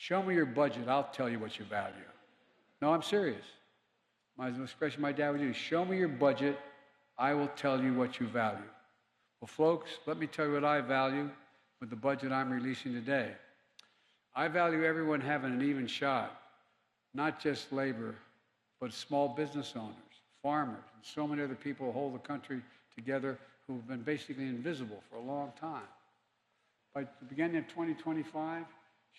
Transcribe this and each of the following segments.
Show me your budget, I'll tell you what you value. No, I'm serious. My expression my dad would use, show me your budget, I will tell you what you value. Well, folks, let me tell you what I value with the budget I'm releasing today. I value everyone having an even shot, not just labor, but small business owners, farmers, and so many other people who hold the country together who've been basically invisible for a long time. By the beginning of 2025,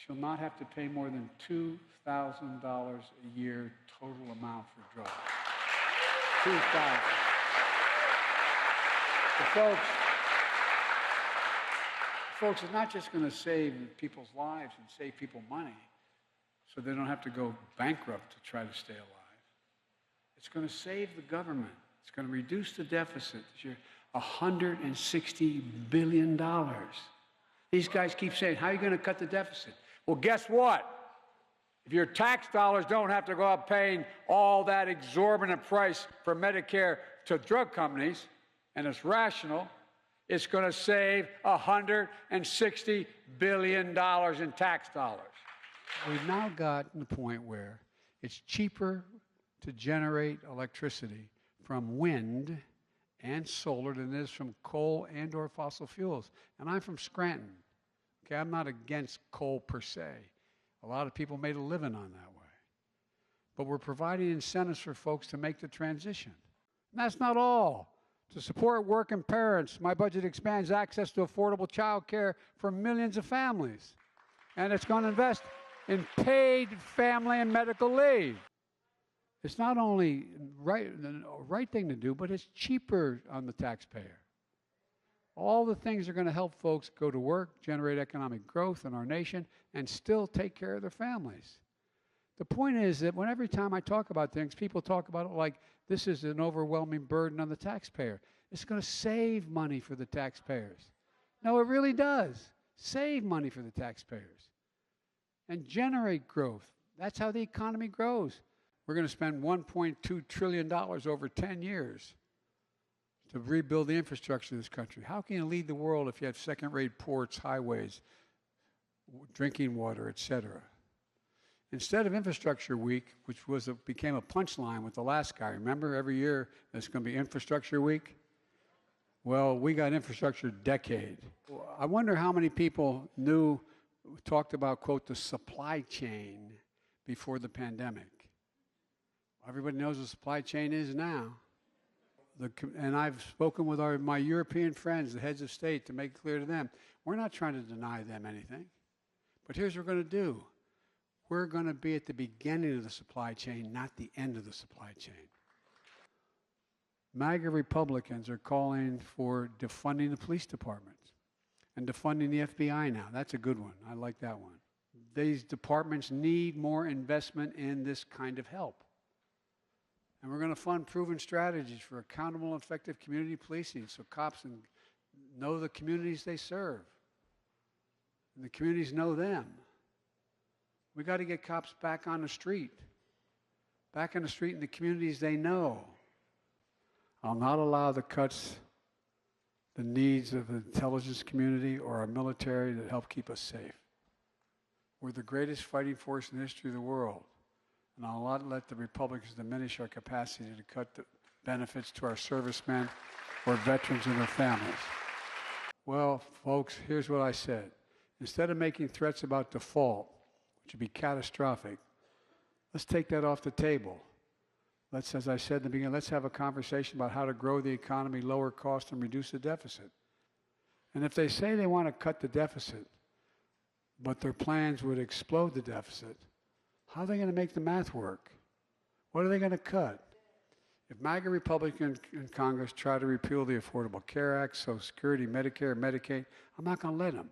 she'll not have to pay more than $2,000 a year total amount for drugs. $2,000. Folks, it's not just going to save people's lives and save people money so they don't have to go bankrupt to try to stay alive. It's going to save the government. It's going to reduce the deficit this year, $160 billion. These guys keep saying, how are you going to cut the deficit? Well, guess what? If your tax dollars don't have to go out paying all that exorbitant price for Medicare to drug companies, and it's rational, it's going to save $160 billion in tax dollars. We've now gotten to the point where it's cheaper to generate electricity from wind and solar than it is from coal and or fossil fuels. And I'm from Scranton. Okay, I'm not against coal per se. A lot of people made a living on that way. But we're providing incentives for folks to make the transition. And that's not all. To support working parents, my budget expands access to affordable child care for millions of families. And it's going to invest in paid family and medical leave. It's not only the right thing to do, but it's cheaper on the taxpayer. All the things are going to help folks go to work, generate economic growth in our nation, and still take care of their families. The point is that every time I talk about things, people talk about it like this is an overwhelming burden on the taxpayer. It's going to save money for the taxpayers. No, it really does. Save money for the taxpayers and generate growth. That's how the economy grows. We're going to spend $1.2 trillion over 10 years to rebuild the infrastructure of this country. How can you lead the world if you have second-rate ports, highways, drinking water, et cetera? Instead of Infrastructure Week, which became a punchline with the last guy, remember every year there's going to be Infrastructure Week? Well, we got Infrastructure Decade. I wonder how many people talked about, quote, the supply chain before the pandemic. Everybody knows what the supply chain is now. And I've spoken with my European friends, the heads of state, to make it clear to them, we're not trying to deny them anything. But here's what we're going to do. We're going to be at the beginning of the supply chain, not the end of the supply chain. MAGA Republicans are calling for defunding the police departments and defunding the FBI now. That's a good one. I like that one. These departments need more investment in this kind of help. And we're going to fund proven strategies for accountable and effective community policing so cops know the communities they serve. And the communities know them. We got to get cops back on the street. Back on the street in the communities they know. I'll not allow the cuts, the needs of the intelligence community or our military that help keep us safe. We're the greatest fighting force in the history of the world. And I'll not let the Republicans diminish our capacity to cut the benefits to our servicemen or veterans and their families. Well, folks, here's what I said. Instead of making threats about default, which would be catastrophic, let's take that off the table. Let's, as I said in the beginning, let's have a conversation about how to grow the economy, lower costs, and reduce the deficit. And if they say they want to cut the deficit, but their plans would explode the deficit, how are they going to make the math work? What are they going to cut? If MAGA Republicans in Congress try to repeal the Affordable Care Act, Social Security, Medicare, Medicaid, I'm not going to let them.